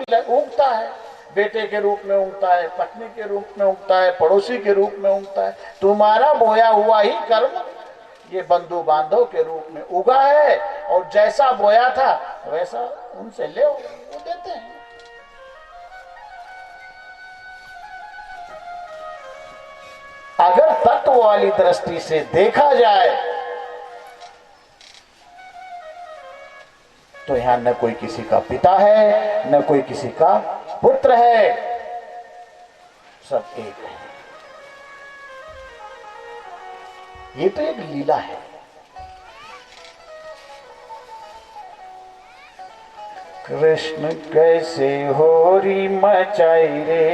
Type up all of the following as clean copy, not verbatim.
उगता है, बेटे के रूप में उगता है, पत्नी के रूप में उगता है, पड़ोसी के रूप में उगता है। तुम्हारा बोया हुआ ही कर्म ये बंधु बांधव के रूप में उगा है, और जैसा बोया था वैसा उनसे ले वो देते हैं। अगर तत्व वाली दृष्टि से देखा जाए तो यहां न कोई किसी का पिता है, न कोई किसी का पुत्र है, सब एक है। ये तो एक लीला है। कृष्ण कैसे होरी मचाई रे,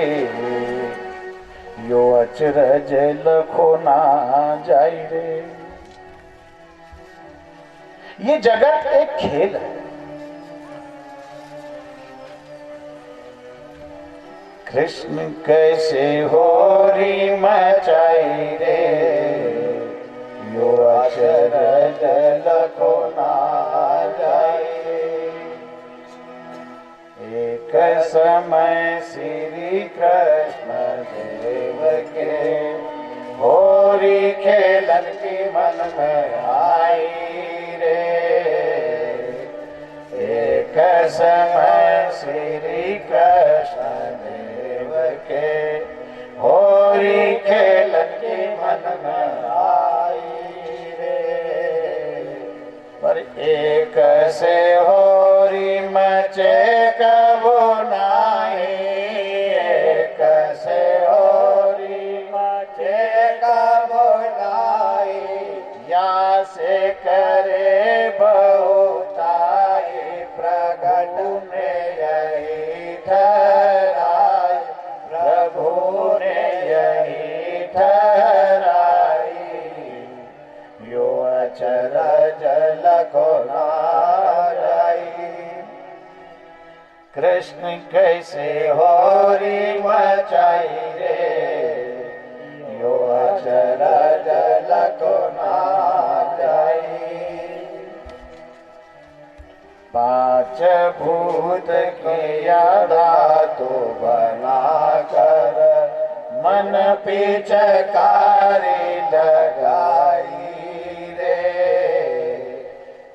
यो अचरज लखो ना जाई रे। ये जगत एक खेल है। कृष्ण कैसे होरी मचाई रे, यो अचरज लखो ना जाई रे। एक समय श्री कृष्ण देव के होरी खेलन की मन में आई रे। एक समय श्री कृष्ण देव के होरी खेलन की मन में आई रे। पर एक से होरी मचे कबो नाई, एक से होरी मचे कबो नाई। या से करे बहुताई प्रगट ने यही ठहराई, प्रभु ने यही ठहराई। यो अचरज लखो ना जाई। कृष्ण कैसे होरी मचाई रे, यो अचरज लखो ना जाई। पांच भूत की धातु बना कर मन पिचकारी लगाई रे।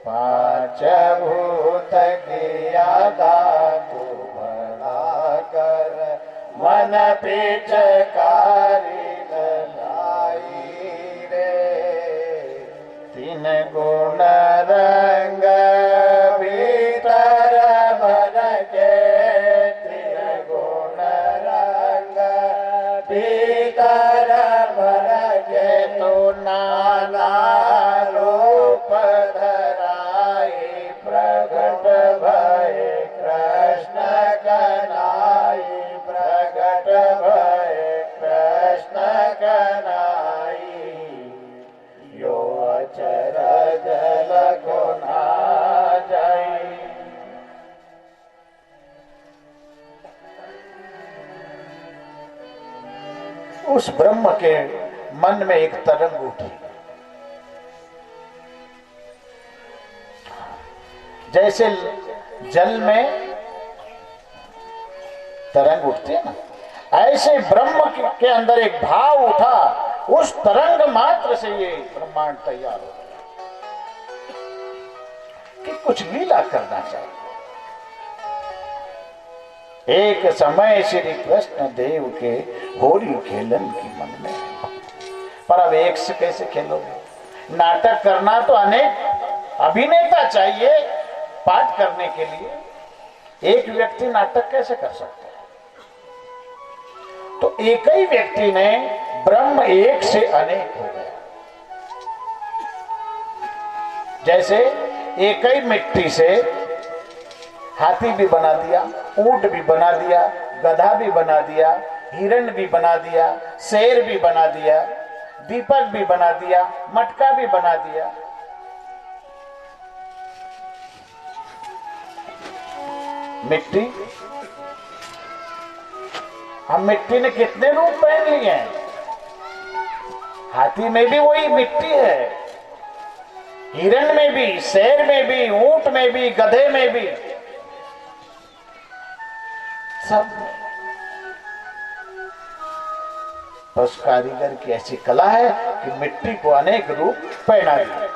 पांच भूत की धातु बना कर मन पिचकारी लगाई रे। तीन गुण रंग भीतर भर के, तीन गुण रंग भीतर भर के, तो नाना रूप धराई प्रगट भय कृष्ण कनाई। प्रगट भय कृष्ण कनाई। यो अचरज लखो ना जाई। उस ब्रह्म के मन में एक तरंग उठी, जैसे जल में तरंग उठती है ना, ऐसे ब्रह्म के अंदर एक भाव उठा। उस तरंग मात्र से ये ब्रह्मांड तैयार हो कि कुछ लीला करना चाहिए। एक समय श्री कृष्ण देव के होरी खेलन की मन में, पर अब एक से कैसे खेलोगे? नाटक करना तो अनेक अभिनेता चाहिए पाठ करने के लिए। एक व्यक्ति नाटक कैसे कर सकता है? तो एक ही व्यक्ति ने ब्रह्म एक से अनेक हो गया। जैसे एक ही मिट्टी से हाथी भी बना दिया, ऊंट भी बना दिया, गधा भी बना दिया, हिरण भी बना दिया, शेर भी बना दिया, दीपक भी बना दिया, मटका भी बना दिया। मिट्टी, हम मिट्टी ने कितने रूप पहन लिए हैं। हाथी में भी वही मिट्टी है, हिरण में भी, शेर में भी, ऊंट में भी, गधे में भी। सब उस कारीगर की ऐसी कला है कि मिट्टी को अनेक रूप पहना दिया।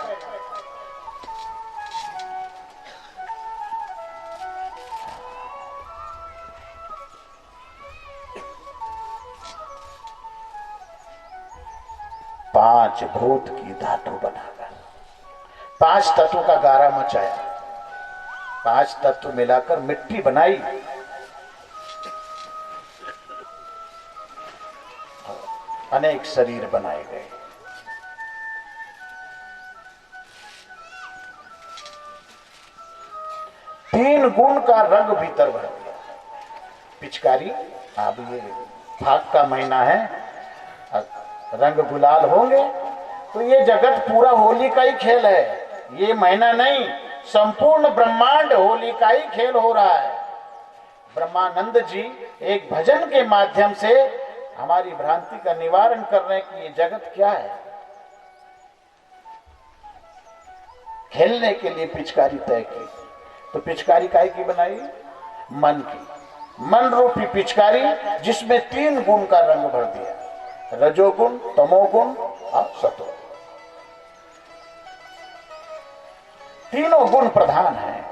पांच भूत की धातु बनाकर 5 तत्व का गारा मचाया, 5 तत्व मिलाकर मिट्टी बनाई, अनेक शरीर बनाए गए। तीन गुण का रंग भीतर भर दिया। पिचकारी, अब ये फाग का महीना है, रंग गुलाल होंगे तो ये जगत पूरा होली का ही खेल है। ये महीना नहीं, संपूर्ण ब्रह्मांड होली का ही खेल हो रहा है। ब्रह्मानंद जी एक भजन के माध्यम से हमारी भ्रांति का निवारण कर रहे हैं कि ये जगत क्या है। खेलने के लिए पिचकारी तय की, तो पिचकारी काहे की बनाई? मन की। मन रूपी पिचकारी जिसमें 3 गुण का रंग भर दिया, रजोगुण, तमोगुण और सतोगुण। तीनों गुण प्रधान हैं।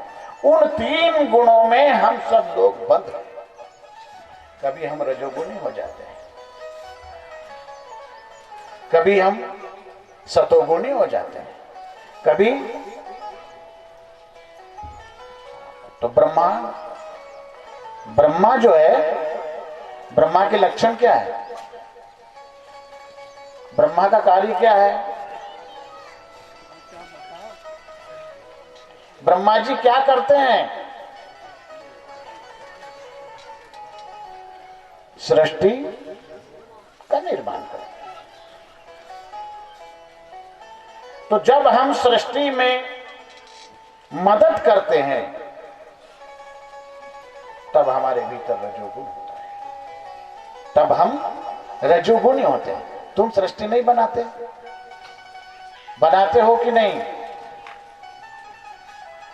उन 3 गुणों में हम सब लोग बंद हैं। कभी हम रजोगुणी हो जाते हैं, कभी हम सतोगुणी हो जाते हैं, कभी तो ब्रह्मा जो है, ब्रह्मा के लक्षण क्या है? ब्रह्मा का कार्य क्या है? ब्रह्मा जी क्या करते हैं? सृष्टि का निर्माण करते हैं। तो जब हम सृष्टि में मदद करते हैं तब हमारे भीतर रजोगुण होता है, तब हम रजोगुणी होते हैं। तुम सृष्टि नहीं बनाते, बनाते हो कि नहीं?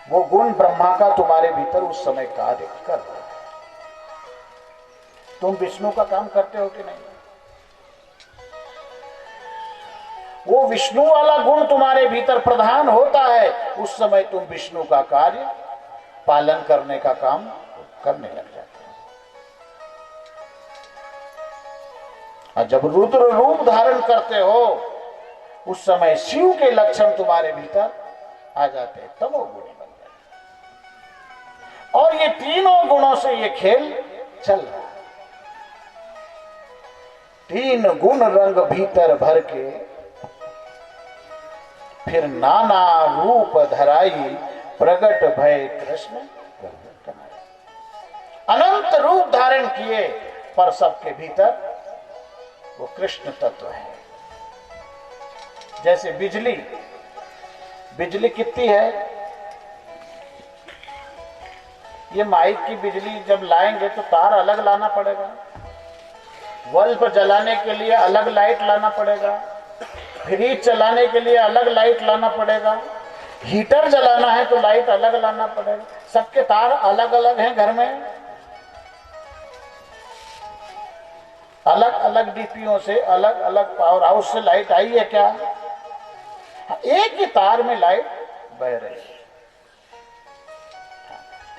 वो गुण ब्रह्मा का तुम्हारे भीतर उस समय कार्य कर रहा है। तुम विष्णु का काम करते हो कि नहीं? वो विष्णु वाला गुण तुम्हारे भीतर प्रधान होता है, उस समय तुम विष्णु का कार्य पालन करने का काम करने लग जाते हो। और जब रुद्र रूप धारण करते हो उस समय शिव के लक्षण तुम्हारे भीतर आ जाते हैं, तमोगुणी बन जाते। और ये तीनों गुणों से ये खेल चल रहा है। 3 गुण रंग भीतर भर के फिर नाना रूप धराई, प्रगट भय कृष्ण अनंत रूप धारण किए, पर सबके भीतर वो कृष्ण तत्व है। जैसे बिजली कितनी है? ये माइक की बिजली जब लाएंगे तो तार अलग लाना पड़ेगा, बल्ब जलाने के लिए अलग लाइट लाना पड़ेगा, फ्रिज चलाने के लिए अलग लाइट लाना पड़ेगा, हीटर जलाना है तो लाइट अलग लाना पड़ेगा। सबके तार अलग अलग हैं घर में, अलग अलग डीपीओ से, अलग अलग पावर हाउस से लाइट आई है क्या? एक ही तार में लाइट बह रही है।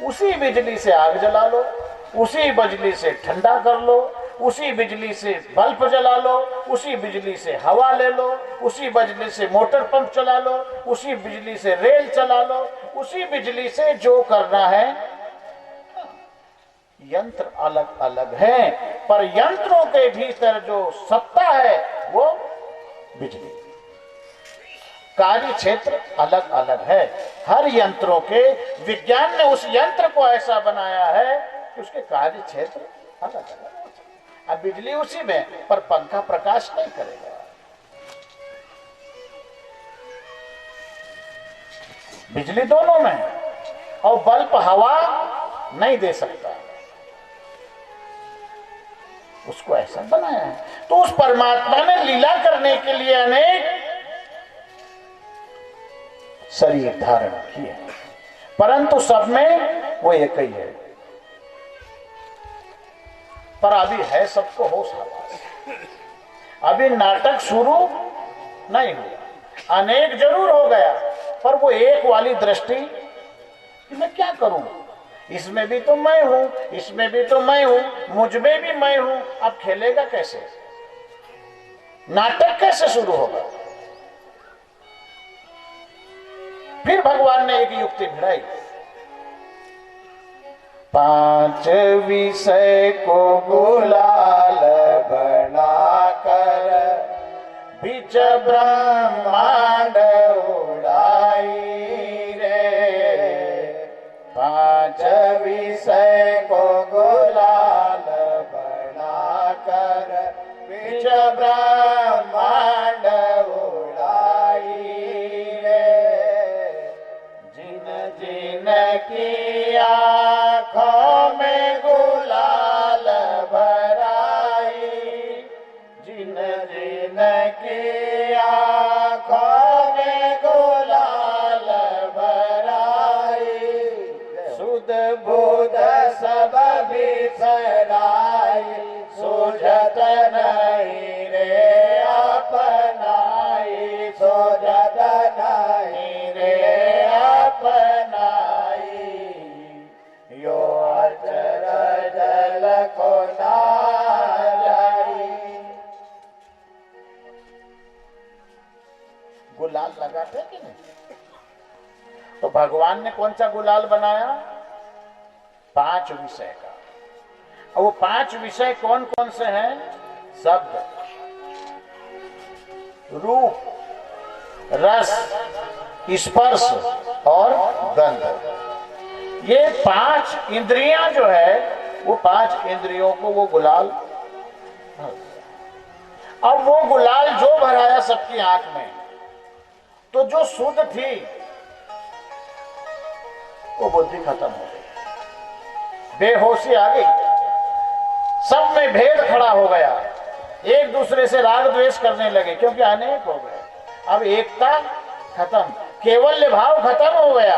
उसी बिजली से आग जला लो, उसी बिजली से ठंडा कर लो, उसी बिजली से बल्ब जला लो, उसी बिजली से हवा ले लो, उसी बिजली से मोटर पंप चला लो, उसी बिजली से रेल चला लो, उसी बिजली से जो करना है। यंत्र अलग अलग हैं, पर यंत्रों के भीतर जो सत्ता है वो बिजली। कार्य क्षेत्र अलग अलग है हर यंत्रों के। विज्ञान ने उस यंत्र को ऐसा बनाया है कि उसके कार्य क्षेत्र अलग अलग है। अब बिजली उसी में, पर पंखा प्रकाश नहीं करेगा, बिजली दोनों में है, और बल्ब हवा नहीं दे सकता, उसको ऐसा बनाया है। तो उस परमात्मा ने लीला करने के लिए अनेक शरीर धारण किए, परंतु सब में वो एक ही है। पर अभी है सबको होश हवास, अभी नाटक शुरू नहीं हुआ। अनेक जरूर हो गया, पर वो एक वाली दृष्टि कि मैं क्या करूं, इसमें भी तो मैं हूं, इसमें भी तो मैं हूं, मुझ में भी मैं हूं, अब खेलेगा कैसे, नाटक कैसे शुरू होगा। फिर भगवान ने एक युक्ति भिड़ाई, 5 विषय को गुलाल बनाकर बीच ब्रह्मांड उड़ाई रे, 5 विषय को गुलाल बनाकर बीच ब्रह्मांड उड़ाई रे, जिन जिन की आँखों में गुलाल भराई, जिन जिन की आँखों में गुलाल भराई, सुध बुध सब बिसराई, सूझत नहीं रे अपनाई, सूझत नहीं रे अपनाई, यो अचरज लखो नाराई। गुलाल लगाते कि नहीं? तो भगवान ने कौन सा गुलाल बनाया? 5 विषय का। और वो 5 विषय कौन कौन से हैं? शब्द, रूप, रस, स्पर्श और गंध। ये 5 इंद्रियां जो है, वो 5 इंद्रियों को वो गुलाल, अब वो गुलाल जो भराया सबकी आंख में, तो जो शुद्ध थी वो बुद्धि खत्म हो गई, बेहोशी आ गई, सब में भेद खड़ा हो गया, एक दूसरे से राग द्वेष करने लगे, क्योंकि अनेक हो गए। अब एकता खत्म, केवल्य भाव खत्म हो गया,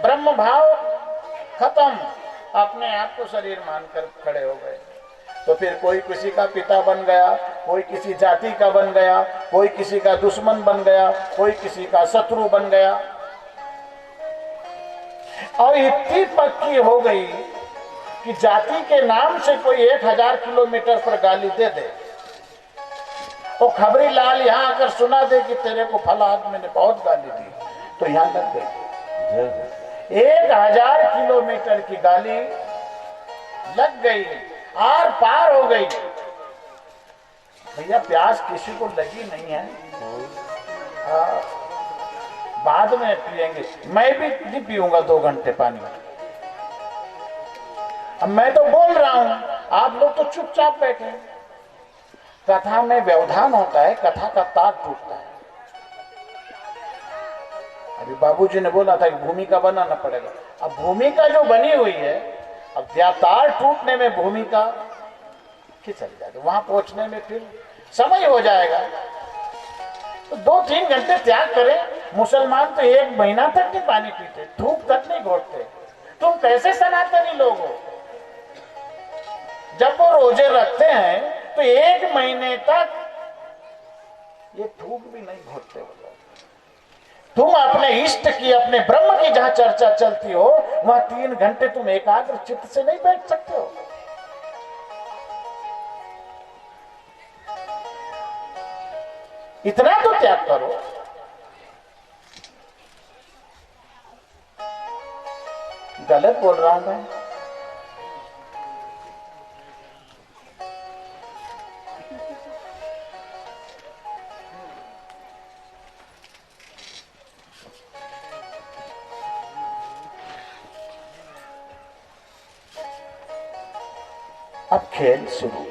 ब्रह्म भाव खत्म, अपने आप को शरीर मानकर खड़े हो गए। तो फिर कोई किसी का पिता बन गया, कोई किसी जाति का बन गया, कोई किसी का दुश्मन बन गया, कोई किसी का शत्रु बन गया, और इतनी पक्की हो गई कि जाति के नाम से कोई 1000 किलोमीटर पर गाली दे दे, तो खबरी लाल यहाँ आकर सुना दे कि तेरे को फला आदमी ने बहुत गाली दी, तो यहाँ लग गई। 1000 किलोमीटर की गाली लग गई, आर पार हो गई। भैया प्यास किसी को लगी नहीं है, बाद में पिएंगे, मैं भी नहीं पीऊंगा 2 घंटे पानी। अब मैं तो बोल रहा हूं, आप लोग तो चुपचाप बैठे। कथा में व्यवधान होता है, कथा का तार टूटता है। अभी बाबूजी ने बोला था कि भूमिका बनाना पड़ेगा, अब भूमिका जो बनी हुई है, अब तार टूटने में भूमिका खिंचल जाएगा, वहां पहुंचने में फिर समय हो जाएगा। तो 2-3 घंटे त्याग करें। मुसलमान तो 1 महीना तक नहीं पानी पीते, धूप तक नहीं घोटते, तुम कैसे सनातनी लोग हो? जब वो रोजे रखते हैं तो 1 महीने तक ये धूप भी नहीं घोटते हो। तुम अपने इष्ट की, अपने ब्रह्म की जहां चर्चा चलती हो, वहां 3 घंटे तुम एकाग्र चित्त से नहीं बैठ सकते हो। इतना तो त्याग करो। गलत बोल रहा हूं मैं? अब खेल शुरू।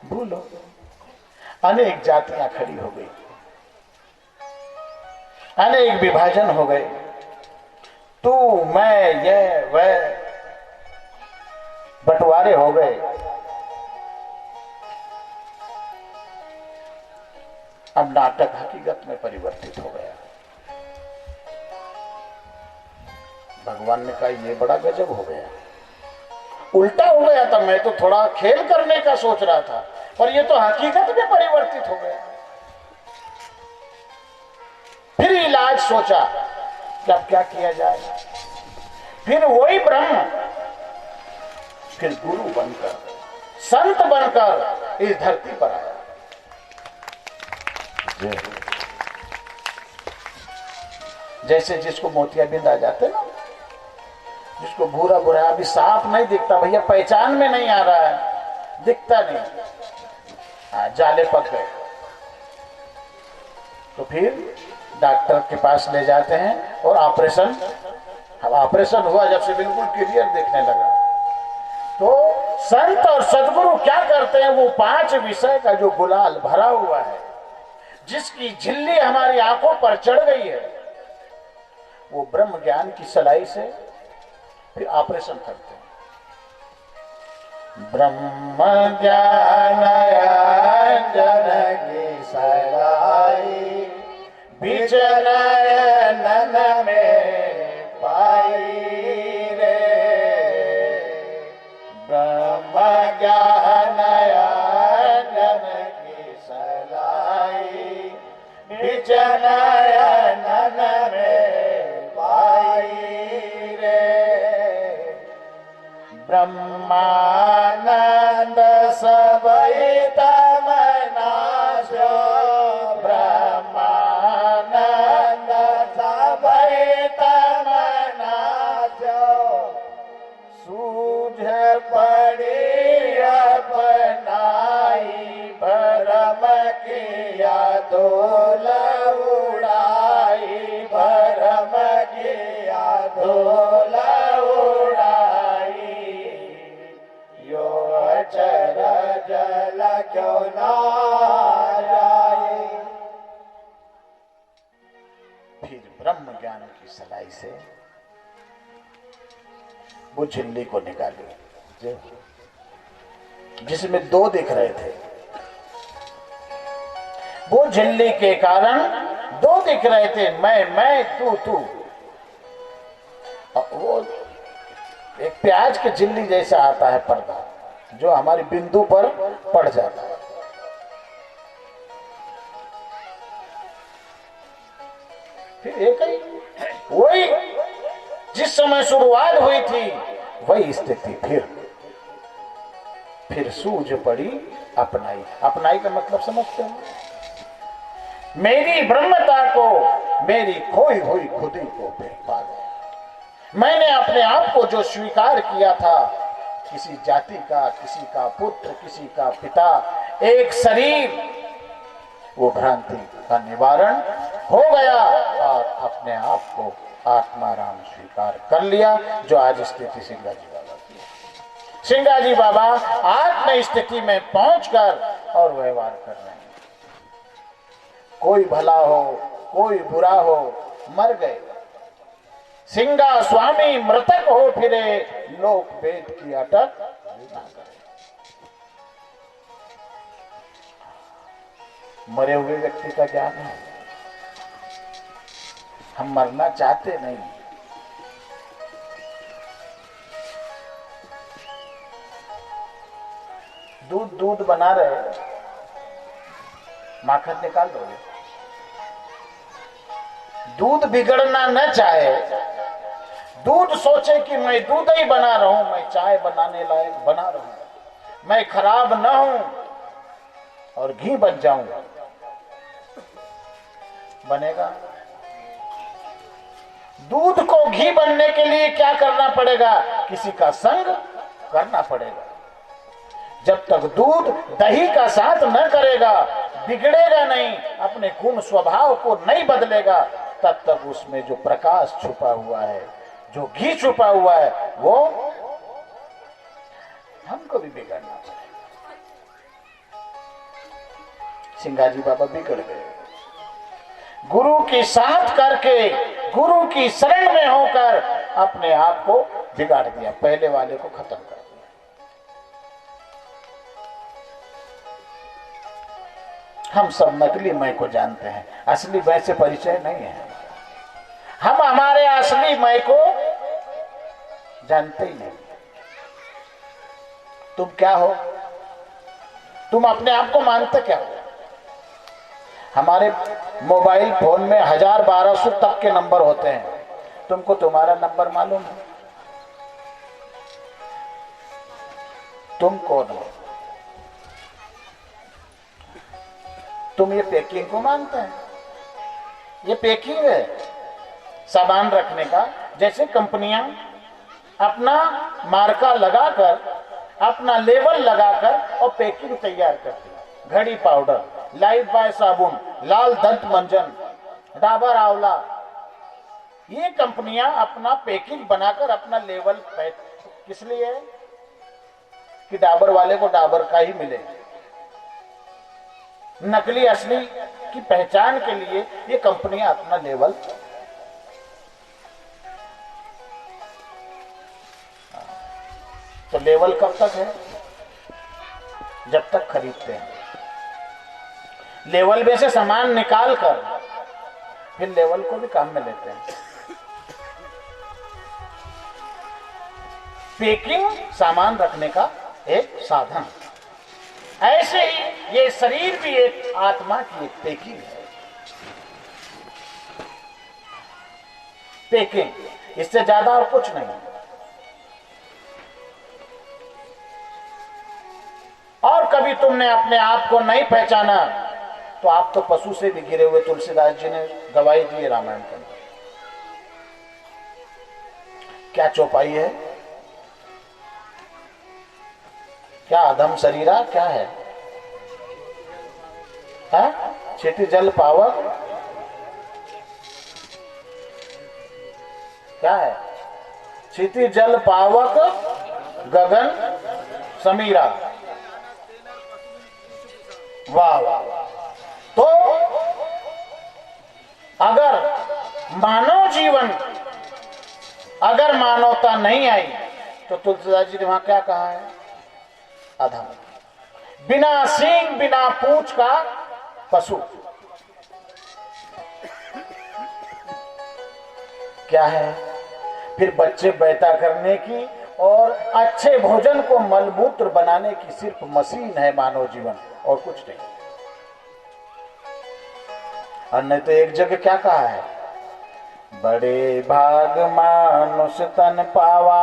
बोलो, अनेक जातियां खड़ी हो गई, अनेक विभाजन हो गए, तू मैं ये वह बंटवारे हो गए। अब नाटक हकीकत में परिवर्तित हो गया। भगवान ने कहा ये बड़ा गजब हो गया, उल्टा हो गया था। मैं तो थोड़ा खेल करने का सोच रहा था, पर ये तो हकीकत में परिवर्तित हो गया। फिर इलाज सोचा कि अब क्या किया जाए। फिर वही ब्रह्म फिर गुरु बनकर, संत बनकर इस धरती पर आया। जैसे जिसको मोतियाबिंद आ जाते ना, जिसको भूरा भूरा, अभी साफ नहीं दिखता भैया, पहचान में नहीं आ रहा है, दिखता नहीं, जाले पक गए, तो फिर डॉक्टर के पास ले जाते हैं और ऑपरेशन। अब ऑपरेशन हुआ जब से बिल्कुल क्लियर दिखने लगा। तो संत और सदगुरु क्या करते हैं, वो 5 विषय का जो गुलाल भरा हुआ है, जिसकी झिल्ली हमारी आंखों पर चढ़ गई है, वो ब्रह्म ज्ञान की सलाई से फिर ऑपरेशन करते हैं। ब्रह्म ज्ञान अंजन की सलाई बीच नयन में पाई रे। ब्रह्म ज्ञान अंजन की सलाई बीच नयन में पाई रे। ब्रह्मानंद सबई तमनाशो, ब्रह्मानंद सबई तमनाशो, सूझ पड़ी अपनाई भरम किया धूल उड़ाई, भरम किया धूल उड़ाई। यो अचर जल क्यों ना जाए। फिर ब्रह्म ज्ञान की सलाई से वो झिल्ली को निकाली, जिसमें 2 दिख रहे थे। वो झिल्ली के कारण 2 दिख रहे थे, मैं तू। वो एक प्याज के झिल्ली जैसा आता है पर्दा, जो हमारी बिंदु पर पड़ जाता है। फिर एक ही वही जिस समय शुरुआत हुई थी, वही स्थिति फिर सूझ पड़ी अपनाई। अपनाई का मतलब समझते हो? मेरी ब्रह्मता को, मेरी खोई हुई खुदी को पा गया। मैंने अपने आप को जो स्वीकार किया था, किसी जाति का, किसी का पुत्र, किसी का पिता, एक शरीर, वो भ्रांति का निवारण हो गया और अपने आप को आत्माराम स्वीकार कर लिया, जो आज स्थिति सिंगाजी बाबा की है। सिंगाजी बाबा आत्म स्थिति में पहुंचकर और व्यवहार कर रहे हैं। कोई भला हो, कोई बुरा हो, मर गए। सिंगा स्वामी मृतक हो फिरे, लोक वेद की अटक ना करे। मरे हुए व्यक्ति का ज्ञान है, हम मरना चाहते नहीं। दूध बना रहे, माखन निकाल दोगे। दूध बिगड़ना न चाहे, दूध सोचे कि मैं दूध ही बना रहा हूं, मैं चाय बनाने लायक बना रहा हूं, मैं खराब न हूं और घी बन जाऊं, बनेगा? दूध को घी बनने के लिए क्या करना पड़ेगा? किसी का संग करना पड़ेगा। जब तक दूध दही का साथ न करेगा, बिगड़ेगा नहीं, अपने गुण स्वभाव को नहीं बदलेगा, तब तक उसमें जो प्रकाश छुपा हुआ है, जो घी छुपा हुआ है, वो हमको भी बिगड़ना पड़ेगा। सिंगाजी बाबा बिगड़ गए। गुरु की साथ करके, गुरु की शरण में होकर अपने आप को बिगाड़ दिया, पहले वाले को खत्म कर दिया। हम सब नकली मैं को जानते हैं, असली मैं से परिचय नहीं है। हम हमारे असली मैं को जानते ही नहीं। तुम क्या हो? तुम अपने आप को मानते क्या हो? हमारे मोबाइल फोन में 1000-1200 तक के नंबर होते हैं। तुमको तुम्हारा नंबर मालूम है? तुम कौन हो? तुम ये पैकिंग को मानते हैं? ये पैकिंग है सामान रखने का। जैसे कंपनियां अपना मार्का लगाकर, अपना लेबल लगाकर और पैकिंग तैयार करती है। घड़ी पाउडर, लाइफ बॉय साबुन, लाल दंत मंजन, डाबर आंवला, ये कंपनियां अपना पैकिंग बनाकर अपना लेबल पैक, किस लिए है? कि डाबर वाले को डाबर का ही मिले। नकली असली की पहचान के लिए ये कंपनियां अपना लेबल, तो लेवल कब तक है? जब तक खरीदते हैं। लेवल में से सामान निकाल कर फिर लेवल को भी काम में लेते हैं। पैकिंग सामान रखने का एक साधन। ऐसे ही ये शरीर भी एक आत्मा की एक पैकिंग है। पैकिंग, इससे ज्यादा और कुछ नहीं। और कभी तुमने अपने आप को नहीं पहचाना तो आप तो पशु से भी गिरे हुए। तुलसीदास जी ने गवाही दी है रामायण के अंदर। क्या चौपाई है? क्या अधम शरीरा क्या है? क्षिति जल पावक क्या है? क्षिति जल पावक गगन समीरा। वाह वाह वाह। तो अगर मानव जीवन, अगर मानवता नहीं आई तो तुलसीदास जी ने वहां क्या कहा है? अधम, बिना सींग बिना पूंछ का पशु। क्या है? फिर बच्चे पैदा करने की और अच्छे भोजन को मलमूत्र बनाने की सिर्फ मशीन है मानव जीवन, और कुछ नहीं। और नहीं तो एक जगह क्या कहा है? बड़े भाग मानुष तन पावा,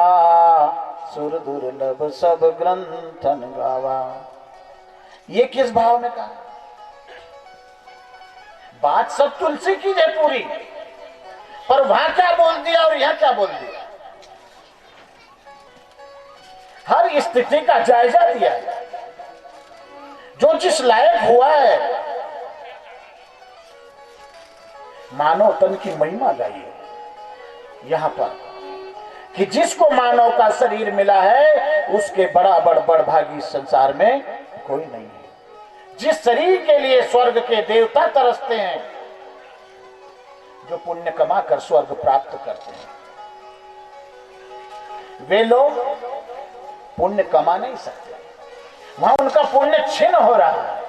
सुर दुर्लभ सब ग्रंथन गावा। ये किस भाव में कहा? बात सब तुलसी की है पूरी, पर वहां क्या बोल दिया और यहां क्या बोल दिया? हर स्थिति का जायजा दिया है। जो जिस लायक हुआ है मानव तन की महिमा गाई है यहां पर, कि जिसको मानव का शरीर मिला है उसके बराबर बड़भागी संसार में कोई नहीं है। जिस शरीर के लिए स्वर्ग के देवता तरसते हैं, जो पुण्य कमा कर स्वर्ग प्राप्त करते हैं, वे लोग पुण्य कमा नहीं सकते। वहां उनका पुण्य छिन्न हो रहा है,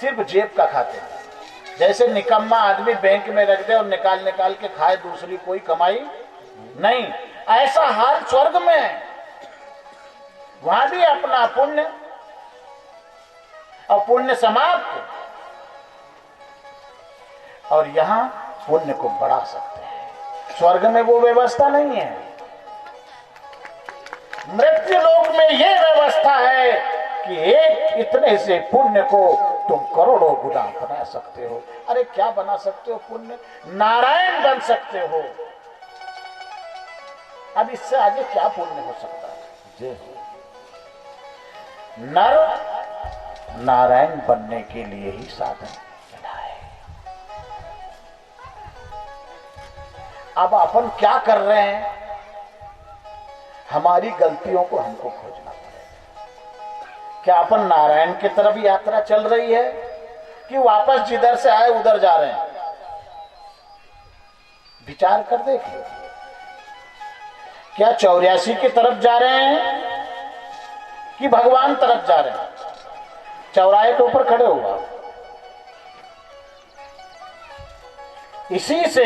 सिर्फ जेब का खाते हैं। जैसे निकम्मा आदमी बैंक में रख दे और निकाल निकाल के खाए, दूसरी कोई कमाई नहीं, ऐसा हाल स्वर्ग में है। वहां भी अपना पुण्य और पुण्य समाप्त, और यहां पुण्य को बढ़ा सकते हैं। स्वर्ग में वो व्यवस्था नहीं है। मृत्यु लोक में ये व्यवस्था है कि एक इतने से पुण्य को तुम करोड़ों गुना बना सकते हो। अरे क्या बना सकते हो? पुण्य नारायण बन सकते हो। अब इससे आगे क्या पुण्य हो सकता है? नर नारायण बनने के लिए ही साधन मिला है। अब अपन क्या कर रहे हैं? हमारी गलतियों को हमको खोजना पड़ेगा। क्या अपन नारायण की तरफ यात्रा चल रही है कि वापस जिधर से आए उधर जा रहे हैं? विचार कर देखिए। क्या 84 की तरफ जा रहे हैं कि भगवान तरफ जा रहे हैं? चौराहे के ऊपर खड़े हुआ, इसी से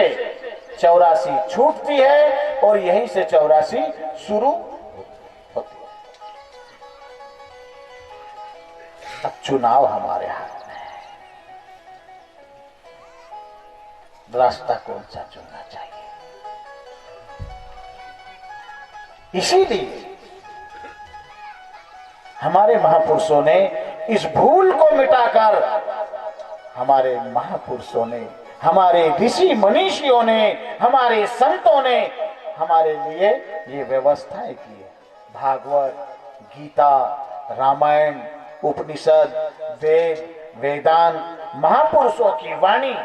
84 छूटती है और यहीं से 84 शुरू होती है। अब चुनाव हमारे हाथ में है, रास्ता कौन सा चुनना चाहिए। इसीलिए हमारे महापुरुषों ने इस भूल को मिटाकर, हमारे महापुरुषों ने, हमारे ऋषि मनीषियों ने, हमारे संतों ने हमारे लिए ये व्यवस्थाएं की है। भागवत, गीता, रामायण, उपनिषद, वेद, वेदांत, महापुरुषों की वाणी,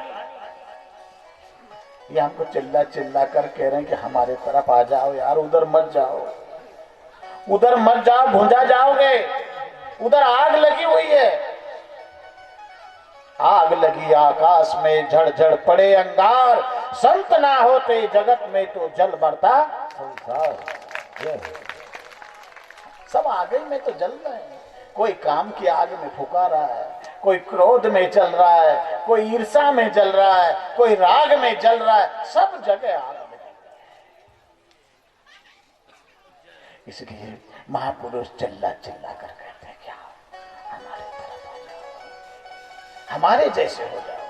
ये हमको चिल्ला चिल्ला कर कह रहे हैं कि हमारे तरफ आ जाओ यार, उधर मत जाओ, उधर मत जाओ, भुंजा जाओगे, उधर आग लगी हुई है। आग लगी आकाश में, झड़ पड़े अंगार, संत ना होते जगत में तो जल मरता संसार। सब आग में तो जल रहे हैं, कोई काम की आग में फुका रहा है, कोई क्रोध में जल रहा है, कोई ईर्षा में जल रहा है, कोई राग में जल रहा है, सब जगह आग में। इसलिए महापुरुष चिल्ला चिल्ला कर कहते हैं क्या हमारे तरफ आ जाओ, हमारे जैसे हो जाओ।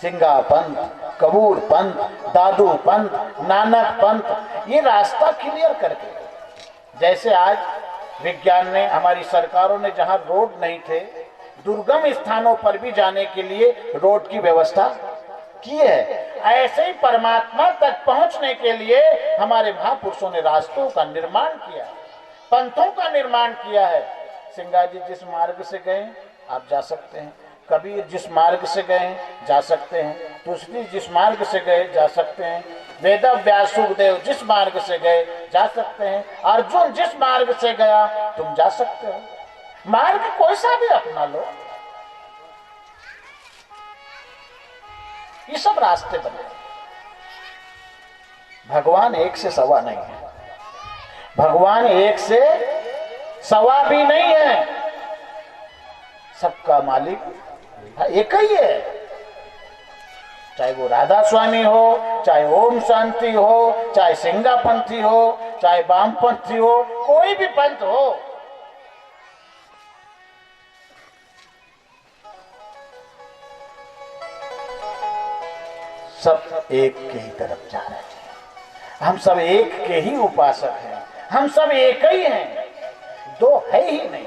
सिंगा पंथ, कबूर पंथ, दादू पंथ, नानक पंथ, ये रास्ता क्लियर करके, जैसे आज विज्ञान ने, हमारी सरकारों ने जहां रोड नहीं थे, दुर्गम स्थानों पर भी जाने के लिए रोड की व्यवस्था की है, ऐसे ही परमात्मा तक पहुंचने के लिए हमारे महापुरुषों ने रास्तों का निर्माण किया, पंथों का निर्माण किया है। सिंगा जी जिस मार्ग से गए आप जा सकते हैं, कबीर जिस मार्ग से गए जा सकते हैं, तुलसी जिस मार्ग से गए जा सकते हैं, वेद व्यास सुखदेव जिस मार्ग से गए जा सकते हैं, अर्जुन जिस मार्ग से गया तुम जा सकते हो। मार्ग कोई सा भी अपना लो, ये सब रास्ते बने। भगवान एक से सवा नहीं है, भगवान एक से सवा भी नहीं है, सबका मालिक एक ही है। चाहे वो राधा स्वामी हो, चाहे ओम शांति हो, चाहे सिंगापंथी हो, चाहे वामपंथी हो, कोई भी पंथ हो, सब एक के ही तरफ जा रहे हैं। हम सब एक के ही उपासक हैं, हम सब एक ही हैं, दो है ही नहीं,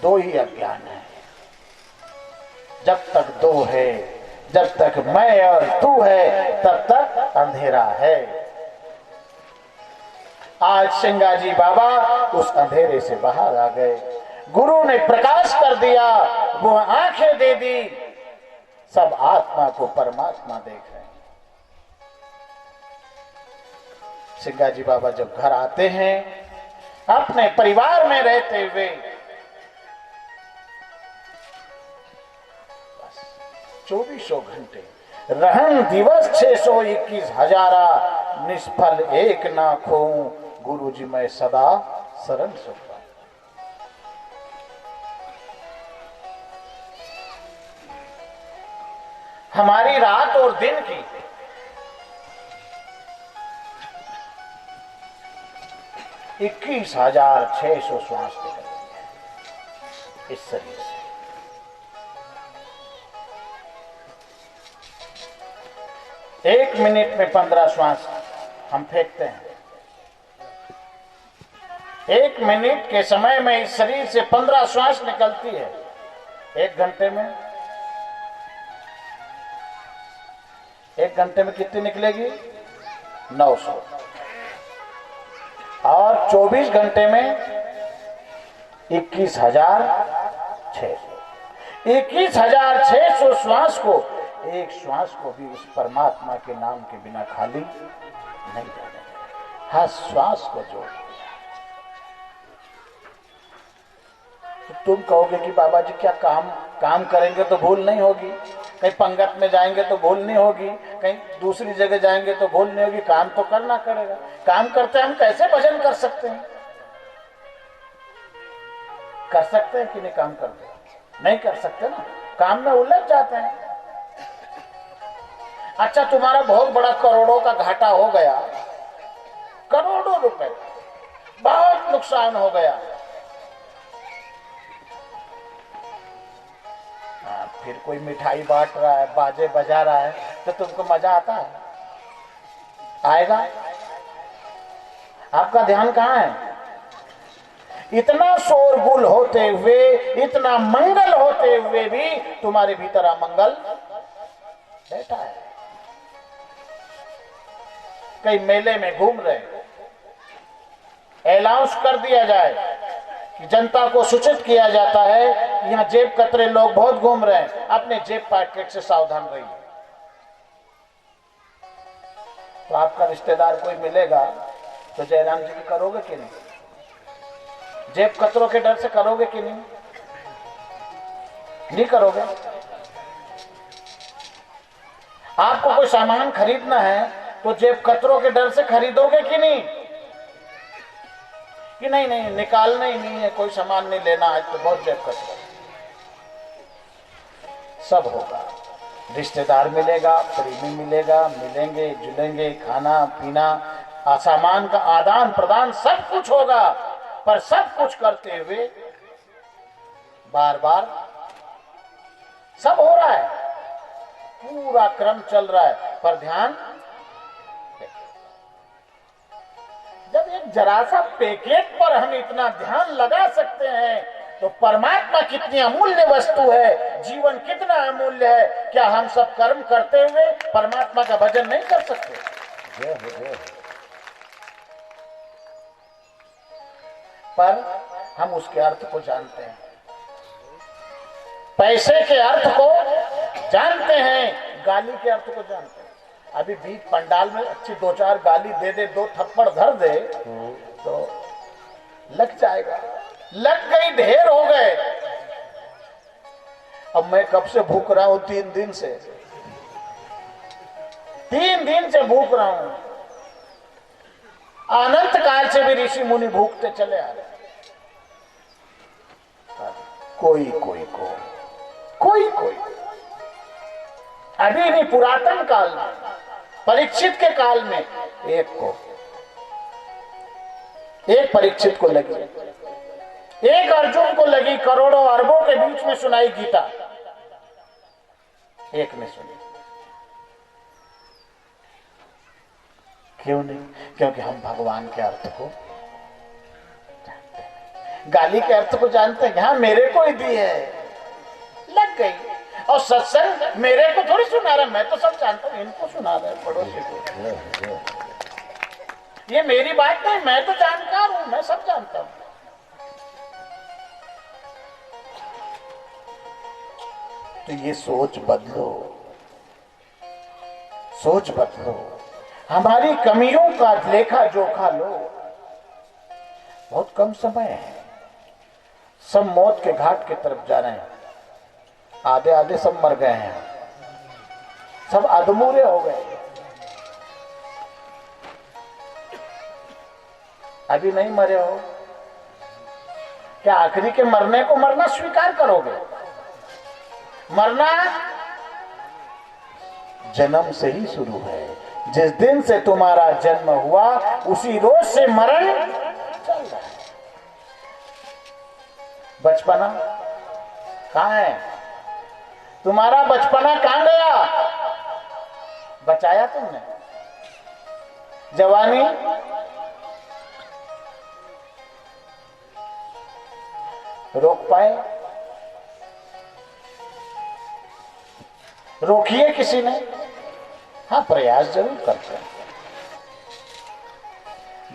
दो ही अज्ञान है। जब तक दो है, जब तक मैं और तू है, तब तक अंधेरा है। आज सिंगा जी बाबा उस अंधेरे से बाहर आ गए, गुरु ने प्रकाश कर दिया, वो आंखें दे दी, सब आत्मा को परमात्मा देख रहे हैं। सिंगा जी बाबा जब घर आते हैं, अपने परिवार में रहते हुए, बस 24 घंटे रहन दिवस 621 हजारा, निष्फल एक ना खो, गुरु जी मैं सदा शरण सुखा। हमारी रात और दिन की 21,600 श्वास निकलती है इस शरीर से। एक मिनट में 15 श्वास हम फेंकते हैं। एक मिनट के समय में इस शरीर से 15 श्वास निकलती है। एक घंटे में कितनी निकलेगी? 900। और 24 घंटे में 21,600। 21,600 श्वास को, एक श्वास को भी उस परमात्मा के नाम के बिना खाली नहीं जाने, हर श्वास को जोड़। तो तुम कहोगे कि बाबा जी क्या काम करेंगे तो भूल नहीं होगी, कहीं पंगत में जाएंगे तो भूल नहीं होगी, कहीं दूसरी जगह जाएंगे तो भूल नहीं होगी। काम तो करना पड़ेगा। काम करते हम कैसे भजन कर सकते हैं? कर सकते हैं कि नहीं? काम करते नहीं कर सकते ना, काम में उलझ जाते हैं। अच्छा, तुम्हारा बहुत बड़ा करोड़ों का घाटा हो गया, करोड़ों रुपए, बहुत नुकसान हो गया, फिर कोई मिठाई बांट रहा है, बाजे बजा रहा है, तो तुमको मजा आता है? आएगा? आपका ध्यान कहाँ है? इतना शोरगुल होते हुए, इतना मंगल होते हुए भी तुम्हारे भीतर अमंगल बैठा है। कई मेले में घूम रहे, अनाउंस कर दिया जाए कि जनता को सूचित किया जाता है, यहाँ जेब कतरे लोग बहुत घूम रहे हैं, अपने जेब पैकेट से सावधान रहिए। तो आपका रिश्तेदार कोई मिलेगा तो जयराम जी की करोगे कि नहीं? जेब कतरों के डर से करोगे कि नहीं? नहीं करोगे। आपको कोई सामान खरीदना है तो जेब कतरों के डर से खरीदोगे कि नहीं? कि नहीं नहीं, निकालना ही नहीं है, कोई सामान नहीं लेना है तो बहुत जेब कतरा। सब होगा, रिश्तेदार मिलेगा, प्रेमी मिलेगा, मिलेंगे जुलेंगे, खाना पीना, सामान का आदान प्रदान, सब कुछ होगा। पर सब कुछ करते हुए बार बार सब हो रहा है, पूरा क्रम चल रहा है, पर ध्यान, जब एक जरा सा पैकेट पर हम इतना ध्यान लगा सकते हैं तो परमात्मा कितनी अमूल्य वस्तु है, जीवन कितना अमूल्य है। क्या हम सब कर्म करते हुए परमात्मा का भजन नहीं कर सकते? जय हो, जय हो। पर हम उसके अर्थ को जानते हैं, पैसे के अर्थ को जानते हैं, गाली के अर्थ को जानते हैं। अभी बीच पंडाल में अच्छी दो चार गाली दे दे, दो थप्पड़ धर दे तो लग जाएगा। लग गई, ढेर हो गए। अब मैं कब से भूख रहा हूं? 3 दिन से, 3 दिन से भूख रहा हूं। अनंत काल से भी ऋषि मुनि भूखते चले आ रहे। कोई कोई को, कोई कोई, अभी भी पुरातन काल में, परीक्षित के काल में एक परीक्षित को लगी, एक अर्जुन को लगी, करोड़ों अरबों के बीच में सुनाई गीता, एक ने सुनी। क्यों नहीं? क्योंकि हम भगवान के अर्थ को जानते हैं, गाली के अर्थ को जानते हैं। हाँ, मेरे को ही दी है, लग गई। और सत्संग मेरे को थोड़ी सुना रहा, मैं तो सब जानता हूं, इनको सुना रहा है, पड़ोसी को। ये मेरी बात नहीं, मैं तो जानकार हूं, मैं सब जानता हूं। तो ये सोच बदलो, सोच बदलो, हमारी कमियों का लेखा जोखा लो। बहुत कम समय है, सब मौत के घाट की तरफ जा रहे हैं। आधे आधे सब मर गए हैं, सब अधमूरे हो गए। अभी नहीं मरे हो क्या? आखिरी के मरने को मरना स्वीकार करोगे? मरना जन्म से ही शुरू है। जिस दिन से तुम्हारा जन्म हुआ उसी रोज से मरण चल रहा है। बचपना कहां है? तुम्हारा बचपना कहां गया? बचाया तुमने? जवानी रोक पाए? रोकिए किसी ने? हाँ, प्रयास जरूर करते हैं।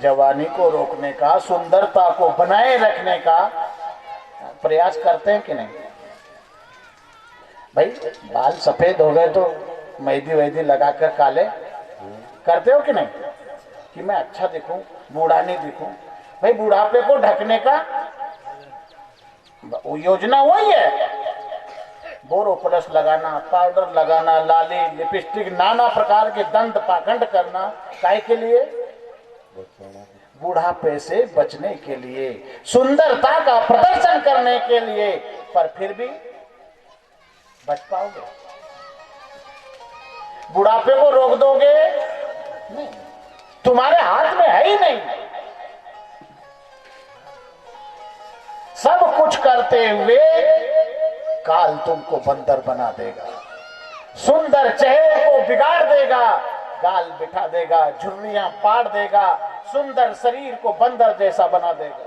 जवानी को रोकने का, सुंदरता को बनाए रखने का प्रयास करते हैं कि नहीं? भाई, बाल सफेद हो गए तो मेहंदी वैदी लगाकर काले करते हो कि नहीं? कि मैं अच्छा दिखूं, बूढ़ा नहीं दिखूं। भाई, बुढ़ापे को ढकने का योजना वही है। बोरोप्लस लगाना, पाउडर लगाना, लाली, लिपस्टिक, नाना प्रकार के दंत पाखंड करना, काहे के लिए? बुढ़ापे से बचने के लिए, सुंदरता का प्रदर्शन करने के लिए। पर फिर भी बच पाओगे? बुढ़ापे को रोक दोगे? नहीं, तुम्हारे हाथ में है ही नहीं। सब कुछ करते हुए काल तुमको बंदर बना देगा, सुंदर चेहरे को बिगाड़ देगा, गाल बिठा देगा, झुर्रियां पाड़ देगा, सुंदर शरीर को बंदर जैसा बना देगा।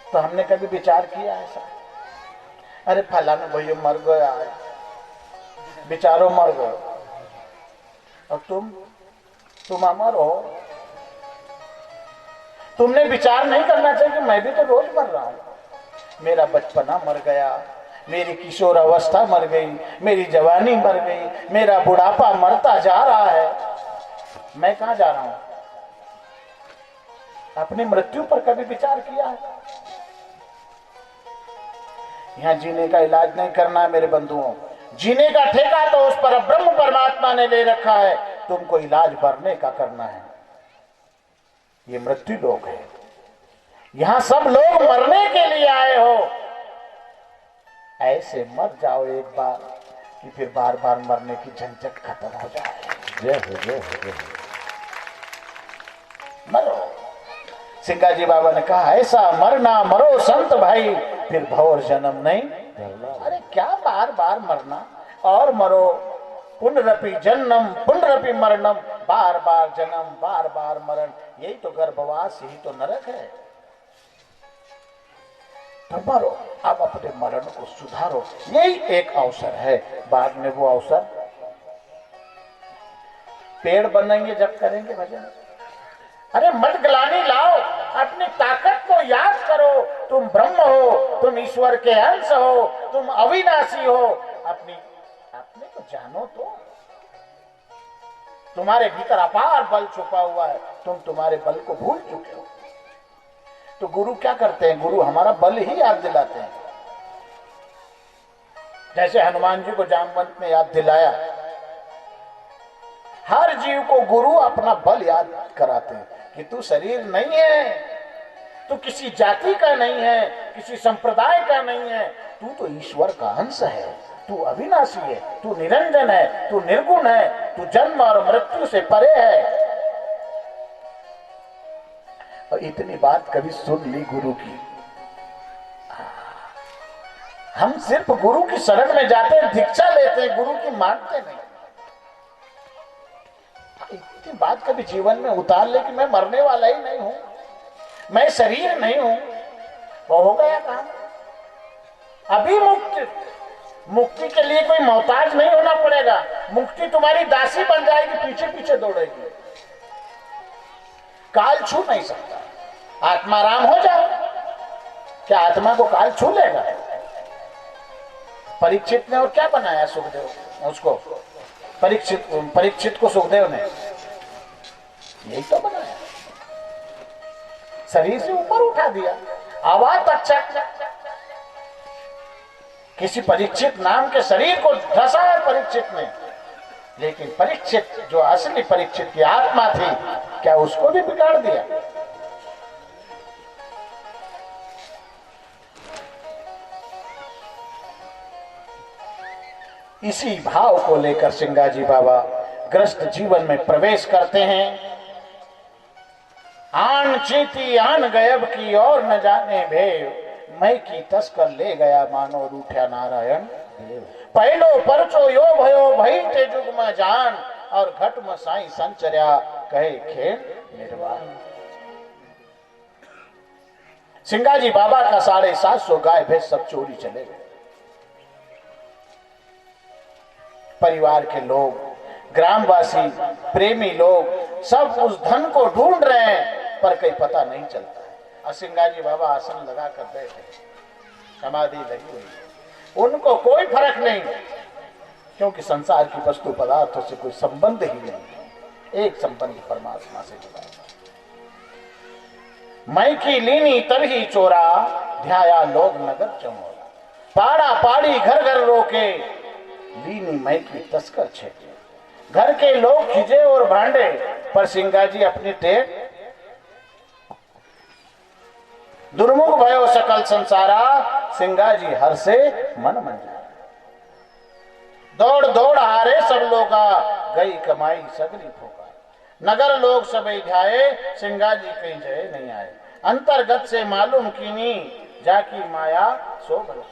तो हमने कभी विचार किया ऐसा? अरे फलाना भैया मर गया है, बेचारो मर गए, और तुम अमर हो। तुमने विचार नहीं करना चाहिए कि मैं भी तो रोज मर रहा हूं। मेरा बचपना मर गया, मेरी किशोर अवस्था मर गई, मेरी जवानी मर गई, मेरा बुढ़ापा मरता जा रहा है। मैं कहां जा रहा हूं? अपनी मृत्यु पर कभी विचार किया है? यहां जीने का इलाज नहीं करना है मेरे बंधुओं, जीने का ठेका तो उस पर ब्रह्म परमात्मा ने ले रखा है, तुमको इलाज भरने का करना है। ये मृत्यु लोक है, यहां सब लोग मरने के लिए आए हो। ऐसे मर जाओ एक बार कि फिर बार बार मरने की झंझट खत्म हो जाए। जय हो, जय हो, जय हो। मरो। सिंगा जी बाबा ने कहा ऐसा मरना मरो संत भाई, फिर भौर जन्म नहीं। अरे क्या बार बार मरना और मरो, पुनरपि जन्म पुनरपि मरणम, बार बार जन्म बार बार मरण, यही तो गर्भवास, यही तो नरक है। तो मरो, अब अपने मरण को सुधारो, यही एक अवसर है। बाद में वो अवसर पेड़ बनेंगे जब करेंगे भजन। अरे मत ग्लानि लाओ, अपनी ताकत को याद करो। तुम ब्रह्म हो, तुम ईश्वर के अंश हो, तुम अविनाशी हो। अपने को जानो तो। तुम्हारे भीतर अपार बल छुपा हुआ है, तुम तुम्हारे बल को भूल चुके हो। तो गुरु क्या करते हैं? गुरु हमारा बल ही याद दिलाते हैं। जैसे हनुमान जी को जामवंत ने याद दिलाया, हर जीव को गुरु अपना बल याद कराते हैं कि तू शरीर नहीं है, तू किसी जाति का नहीं है, किसी संप्रदाय का नहीं है, तू तो ईश्वर का अंश है, तू अविनाशी है, तू निरंजन है, तू निर्गुण है, तू जन्म और मृत्यु से परे है। और इतनी बात कभी सुन ली गुरु की? हम सिर्फ गुरु की शरण में जाते हैं, दीक्षा लेते हैं, गुरु की मानते नहीं। इतनी बात कभी जीवन में उतार ले कि मैं मरने वाला ही नहीं हूं, मैं शरीर नहीं हूं, वो हो गया काम। अभी मुक्ति के लिए कोई मोहताज नहीं होना पड़ेगा, मुक्ति तुम्हारी दासी बन जाएगी, पीछे पीछे दौड़ेगी, काल छू नहीं सकता। आत्मा राम हो जाए, क्या आत्मा को काल छू लेगा? परीक्षित ने और क्या बनाया सुखदेव उसको, परीक्षित को सुखदेव ने यही तो बनाया, शरीर से ऊपर उठा दिया, आवाज अच्छा। किसी परीक्षित नाम के शरीर को धसा है परीक्षित ने, लेकिन परीक्षित जो असली परीक्षित की आत्मा थी, क्या उसको भी बिगाड़ दिया? इसी भाव को लेकर सिंगाजी बाबा ग्रस्त जीवन में प्रवेश करते हैं। आन चीती आन गयब की और न जाने भेव, मैं की तस्कर ले गया मानो रूठा नारायण। पहलो परचो यो भयो भई ते जुग में जान, और घट में साई संचर्या कहे खेल निर्वाण। सिंगाजी बाबा का 750 गाय भैंस सब चोरी चले गए। परिवार के लोग, ग्रामवासी, प्रेमी लोग सब उस धन को ढूंढ रहे हैं, पर कहीं पता नहीं चलता है। और सिंगाजी बाबा आसन लगा कर बैठे, समाधि लगी हुई, उनको कोई फर्क नहीं, क्योंकि संसार की वस्तु पदार्थों से कोई संबंध ही नहीं, एक संबंध परमात्मा से जुड़ा। मैं की लीनी तभी चोरा, ध्याया लोग नगर चमोरा। पाड़ा पाड़ी घर घर रोके, लीनी मैं की तस्कर छे। घर के लोग खिजे और भांडे, पर सिंगाजी अपनी टेक। दुर्मुख भयो सकल संसारा, सिंगाजी हर से मन मंजा। दौड़ दौड़ हारे सब लोगा, गई कमाई सगरी फोका। नगर लोग सब ध्याए, सिंगा जी कहीं जय नहीं आए। अंतर्गत से मालूम कीनी, जाकी माया सो भला।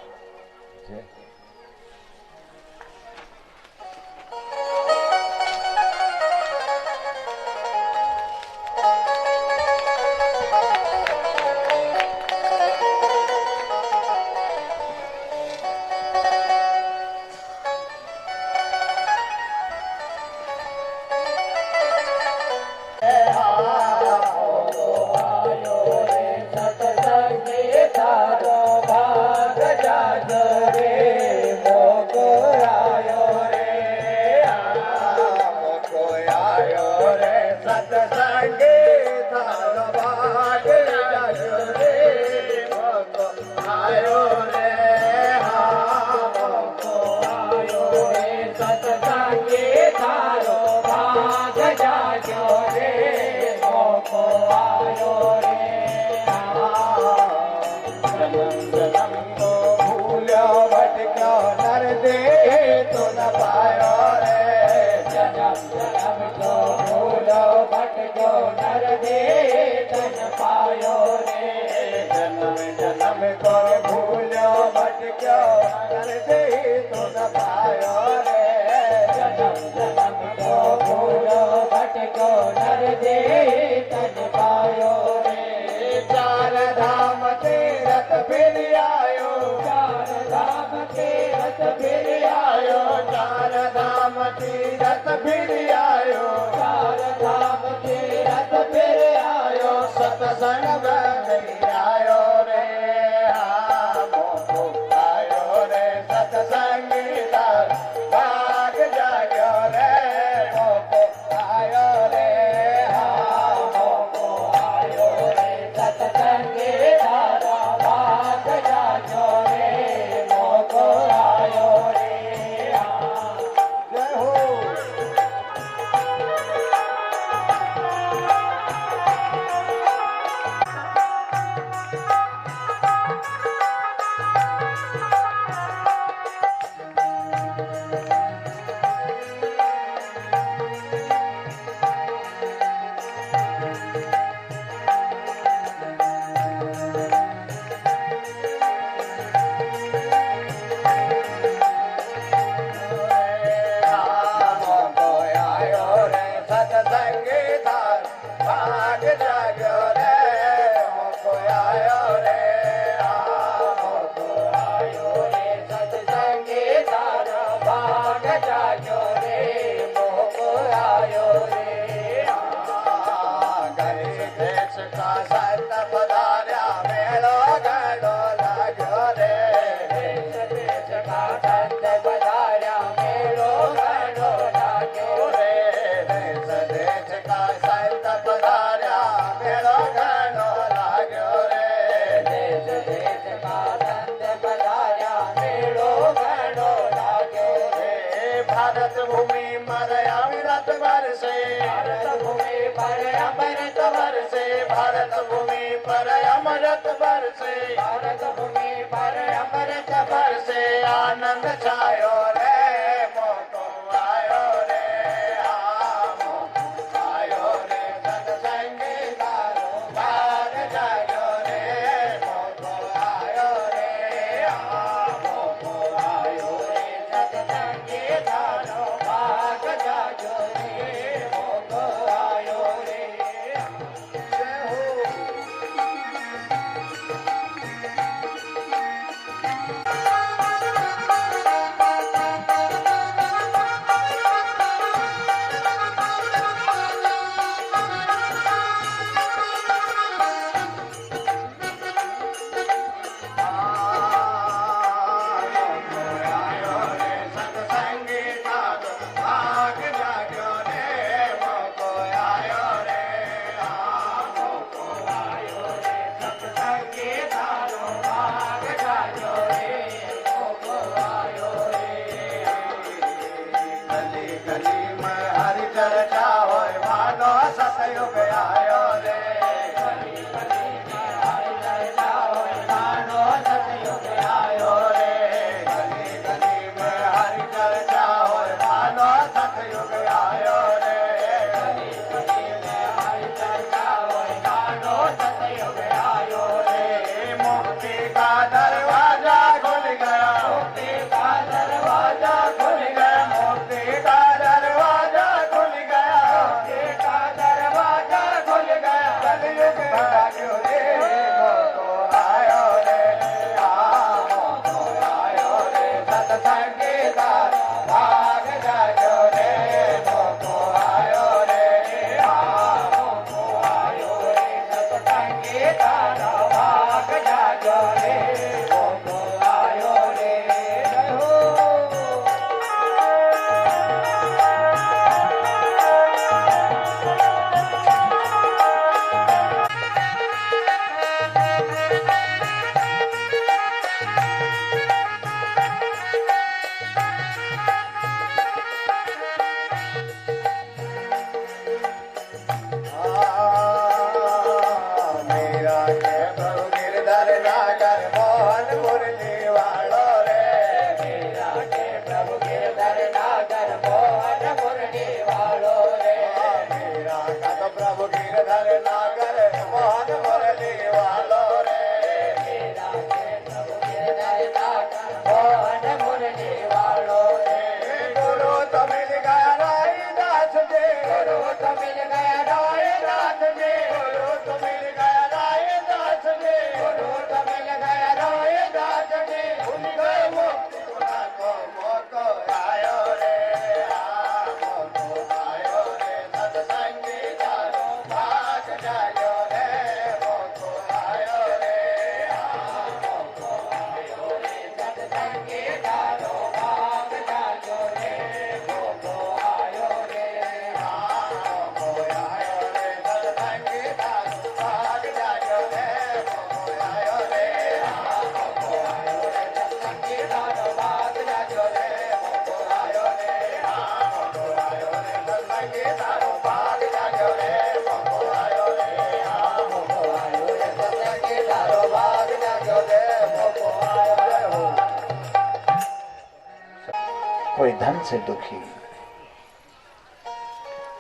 कोई धन से दुखी,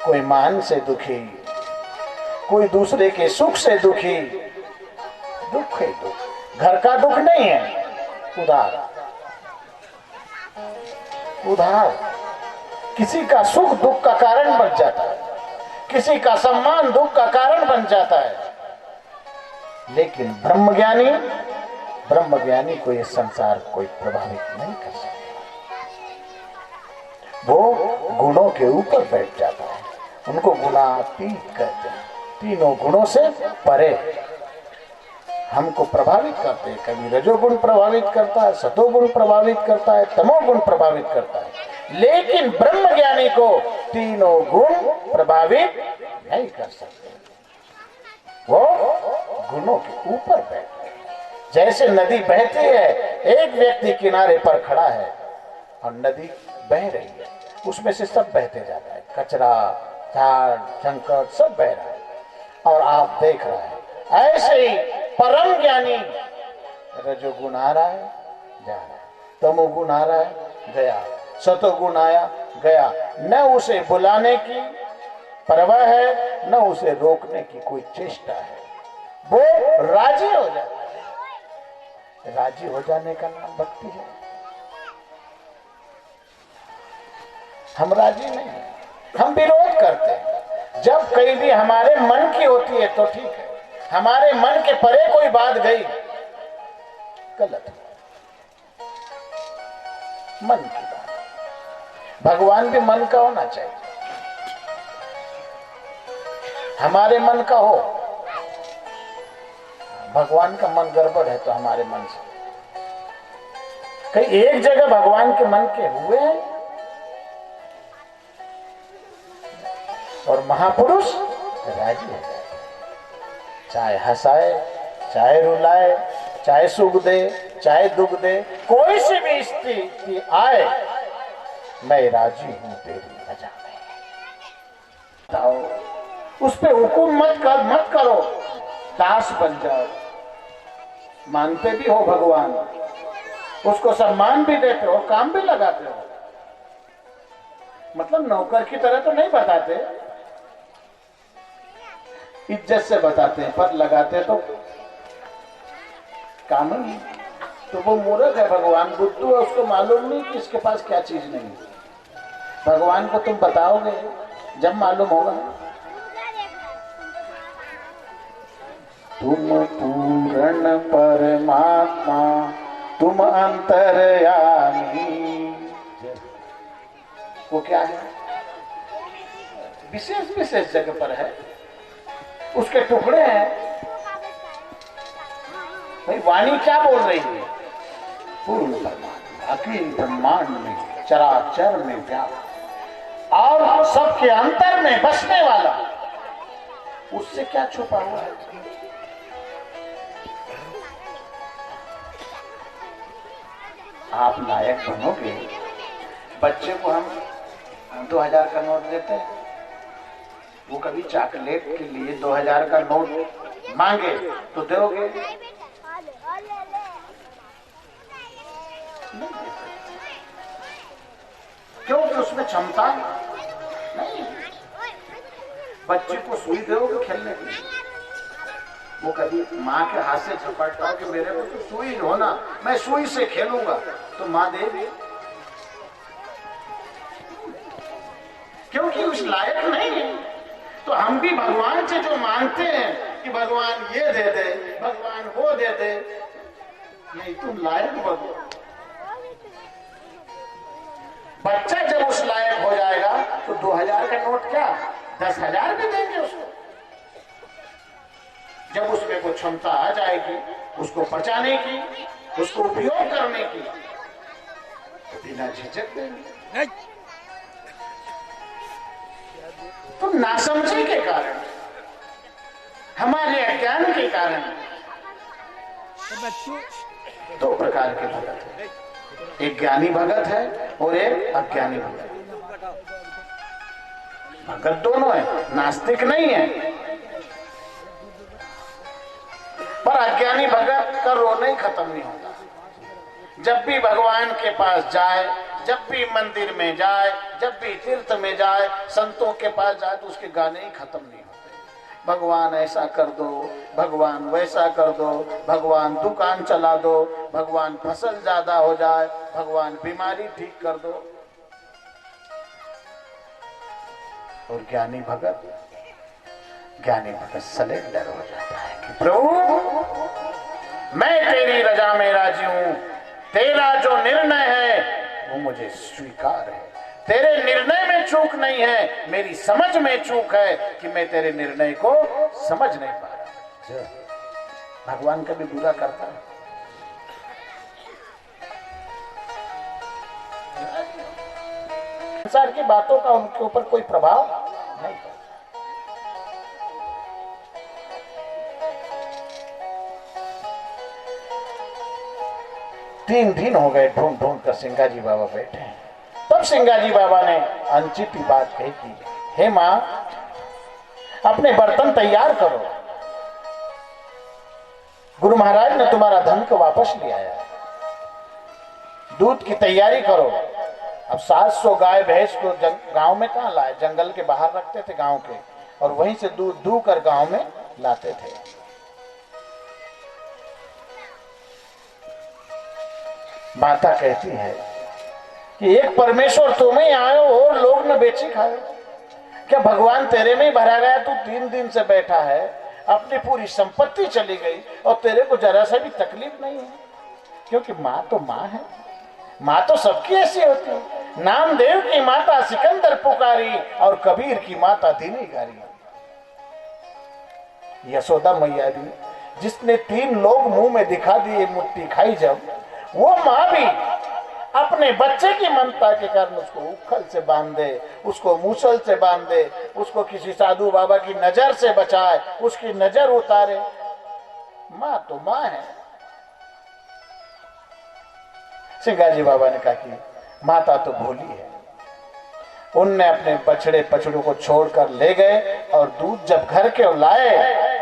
कोई मान से दुखी, कोई दूसरे के सुख से दुखी। दुख है दुख, घर का दुख नहीं है, उधार। उधार किसी का सुख दुख का कारण बन जाता है, किसी का सम्मान दुख का कारण बन जाता है। लेकिन ब्रह्मज्ञानी को ये संसार कोई प्रभावित नहीं कर सकता। वो गुणों के ऊपर बैठ जाता है, उनको गुणातीत कहते हैं। तीनों गुणों से परे हमको प्रभावित करते हैं। कभी रजोगुण प्रभावित करता है, सतोगुण प्रभावित करता है, तमोगुण प्रभावित करता है। लेकिन ब्रह्मज्ञानी को तीनों गुण प्रभावित नहीं कर सकते। वो गुणों के ऊपर बैठते हैं। जैसे नदी बहती है, एक व्यक्ति किनारे पर खड़ा है और नदी बह रही है, उसमें से सब बहते जाता है, कचरा, झाड़, झंकर सब बह रहा है और आप देख रहे हैं। ऐसे ही परम ज्ञानी रजोगुण आ रहा है, जा रहा है, तमोगुण आ रहा है, गया, सतोगुण आया, गया। न उसे बुलाने की परवाह है, न उसे रोकने की कोई चेष्टा है। वो राजी हो जाता है। राजी हो जाने का नाम भक्ति है। हम राजी नहीं हैं, हम विरोध करते हैं। जब कहीं भी हमारे मन की होती है तो ठीक है, हमारे मन के परे कोई बात गई, गलत है। मन की बात, भगवान भी मन का होना चाहिए, हमारे मन का हो। भगवान का मन गड़बड़ है तो हमारे मन से कहीं एक जगह भगवान के मन के हुए हैं। और महापुरुष राजी हो जाए, चाहे हंसाए, चाहे रुलाए, चाहे सुख दे, चाहे दुख दे, कोई सी भी स्थिति आए, मैं राजी हूं तेरी रजा में। उस पे हुकुम मत करो, दास बन जाओ। मानते भी हो भगवान, उसको सम्मान भी देते हो, काम भी लगाते हो, मतलब नौकर की तरह तो नहीं बताते, इज्जत से बताते हैं, पर लगाते तो काम नहीं। तो वो मूर्ख है, भगवान बुद्धू है, उसको मालूम नहीं कि इसके पास क्या चीज नहीं। भगवान को तुम बताओगे जब मालूम होगा। तुम पूर्ण परमात्मा, तुम अंतर्यामी। वो क्या है? विशेष विशेष जगह पर है, उसके टुकड़े हैं। भाई वाणी क्या बोल रही है? पूर्ण परमात्मा अखिल ब्रह्मांड में, चराचर में व्याप्त और सबके अंतर में बसने वाला, उससे क्या छुपा हुआ है? आप लायक बनोगे। बच्चे को हम 2000 का नोट देते हैं, वो कभी चॉकलेट के लिए 2000 का नोट मांगे तो दोगे? क्योंकि उसमें क्षमता नहीं। बच्चे को सुई दोगे खेलने की, वो कभी माँ के हाथ से झपटता हो कि मेरे को तो सुई हो ना, मैं सुई से खेलूंगा, तो माँ देगी? क्योंकि उस लायक नहीं है। तो हम भी भगवान से जो मांगते हैं कि भगवान ये दे दे, भगवान वो दे दे, नहीं तुम लायक बनो। बच्चा जब उस लायक हो जाएगा तो 2000 का नोट क्या 10,000 भी देंगे उसको। जब उसमें कोई क्षमता आ जाएगी उसको बचाने की, उसको उपयोग करने की, तो बिना झिझक देंगे। तो नासमझी के कारण, हमारे अज्ञान के कारण दो प्रकार के भगत है, एक ज्ञानी भगत है और एक अज्ञानी भगत। भगत दोनों है, नास्तिक नहीं है। पर अज्ञानी भगत का रोना ही खत्म नहीं होता। जब भी भगवान के पास जाए, जब भी मंदिर में जाए, जब भी तीर्थ में जाए, संतों के पास जाए तो उसके गाने ही खत्म नहीं होते। भगवान ऐसा कर दो, भगवान वैसा कर दो, भगवान दुकान चला दो, भगवान फसल ज्यादा हो जाए, भगवान बीमारी ठीक कर दो। और ज्ञानी भगत सलेंडर हो जाता है कि प्रभु मैं तेरी रजा में राजी हूं, तेरा जो निर्णय है वो मुझे स्वीकार है, तेरे निर्णय में चूक नहीं है, मेरी समझ में चूक है कि मैं तेरे निर्णय को समझ नहीं पा रहा। भगवान कभी बुरा करता है? संसार की बातों का उनके ऊपर कोई प्रभाव नहीं पड़ता। 3 दिन हो गए ढूंढ ढूंढ कर सिंगाजी बाबा बैठे हैं। तब सिंगाजी बाबा ने अनचिती बात कही कि हे मां, अपने बर्तन तैयार करो, गुरु महाराज ने तुम्हारा धन को वापस ले आया, दूध की तैयारी करो। अब 700 गाय भैंस को गांव में कहां लाए, जंगल के बाहर रखते थे गांव के, और वहीं से दूध दूह कर गांव में लाते थे। माता कहती है कि एक परमेश्वर तुम ही आयो और लोग न बेची खाए। क्या भगवान तेरे में ही भरा गया? तू 3 दिन से बैठा है, अपनी पूरी संपत्ति चली गई और तेरे को जरा सा भी तकलीफ नहीं है, क्योंकि माँ तो माँ है, माँ तो सबकी ऐसी होती है। नामदेव की माता सिकंदर पुकारी और कबीर की माता दीनी गारी। यशोदा मैया दी, जिसने 3 लोग मुंह में दिखा दिए मुट्ठी खाई, जब वो माँ भी अपने बच्चे की ममता के कारण उसको उखल से बांध दे, उसको मूसल से बांध दे, उसको किसी साधु बाबा की नजर से बचाए, उसकी नजर उतारे। माँ तो माँ है। सिंगाजी बाबा ने कहा कि माता तो भोली है। उनने अपने बछड़े पछड़ों को छोड़कर ले गए और दूध जब घर के लाए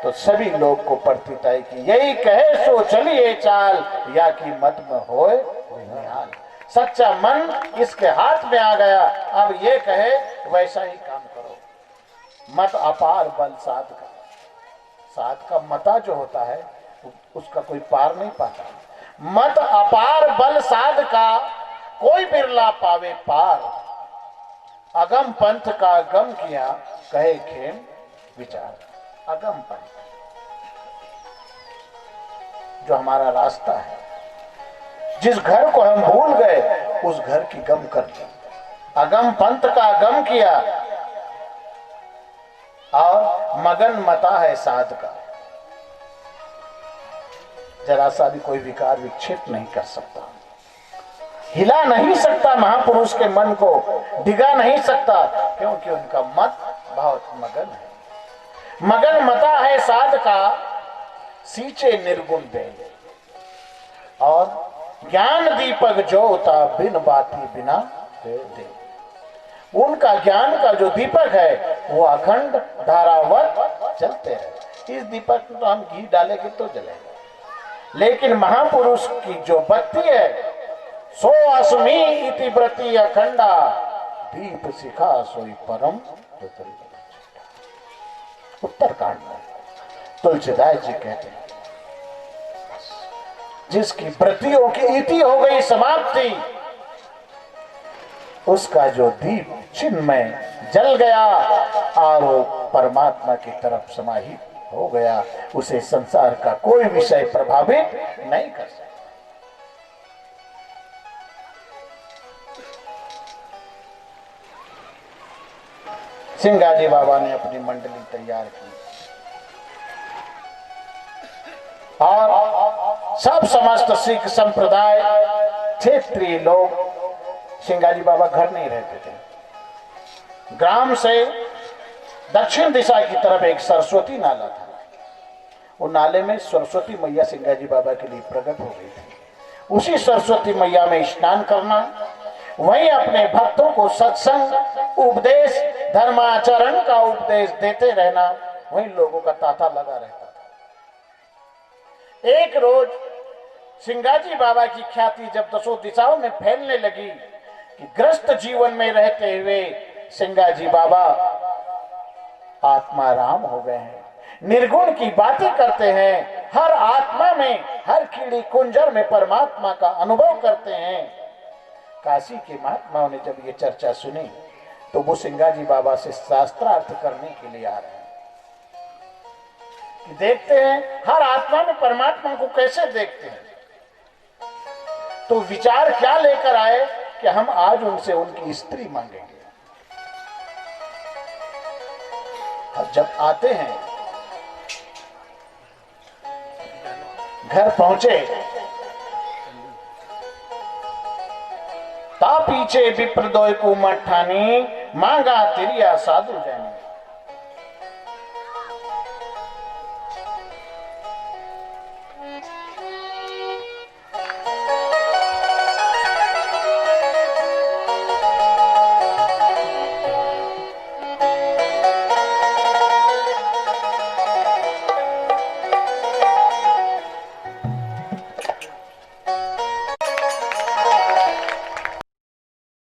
तो सभी लोग को प्रतीत आई कि यही कहे सो चलिए चाल, या कि मत में होए निहाल। सच्चा मन इसके हाथ में आ गया, अब ये कहे वैसा ही काम करो। मत अपार बल साध का, साध का मता जो होता है उसका कोई पार नहीं पाता। मत अपार बल साध का, कोई बिरला पावे पार। अगम पंथ का गम किया, कहे खेम विचार। अगम पंथ जो हमारा रास्ता है, जिस घर को हम भूल गए उस घर की गम कर ली। अगम पंथ का गम किया और मगन मता है साध का। जरा सा भी कोई विकार विक्षेप नहीं कर सकता, हिला नहीं सकता महापुरुष के मन को, डिगा नहीं सकता, क्योंकि उनका मत बहुत मगन है। मगन मता है साध का, सींचे निर्गुण दे। और ज्ञान दीपक जो होता बिन बाती बिना दे। उनका ज्ञान का जो दीपक है वो अखंड धारावत चलते हैं। इस दीपक में तो हम घी डालेंगे तो जलेगा, लेकिन महापुरुष की जो बत्ती है, सो अस्मि इति व्रति अखंडा, दीप शिखा सोई परम। उत्तरकांड में तुलसीदास जी कहते हैं, जिसकी व्रतियों की इति हो गई समाप्ति, उसका जो दीप चिन्मय जल गया और वो परमात्मा की तरफ समाहित हो गया, उसे संसार का कोई विषय प्रभावित नहीं कर सकता। सिंगाजी बाबा ने अपनी मंडली तैयार की और सब समस्त सिख संप्रदाय क्षेत्रीय लोग, सिंगाजी बाबा घर नहीं रहते थे। ग्राम से दक्षिण दिशा की तरफ एक सरस्वती नाला था। वो नाले में सरस्वती मैया सिंगाजी बाबा के लिए प्रकट हो गई थी। उसी सरस्वती मैया में स्नान करना, वहीं अपने भक्तों को सत्संग, उपदेश, धर्माचरण का उपदेश देते रहना, वहीं लोगों का तांता लगा रहता था। एक रोज सिंगाजी बाबा की ख्याति जब दसों दिशाओं में फैलने लगी कि ग्रस्त जीवन में रहते हुए सिंगाजी बाबा आत्मा राम हो गए हैं, निर्गुण की बातें करते हैं, हर आत्मा में, हर कीड़ी कुंजर में परमात्मा का अनुभव करते हैं। काशी के महात्माओं ने जब ये चर्चा सुनी तो वो सिंगाजी बाबा से शास्त्रार्थ करने के लिए आ रहे हैं कि देखते हैं हर आत्मा में परमात्मा को कैसे देखते हैं। तो विचार क्या लेकर आए कि हम आज उनसे उनकी स्त्री मांगेंगे। और जब आते हैं, घर पहुंचे, ता पीछे विप्रदोय को मठानी मांगा तिरिया साधु जानी।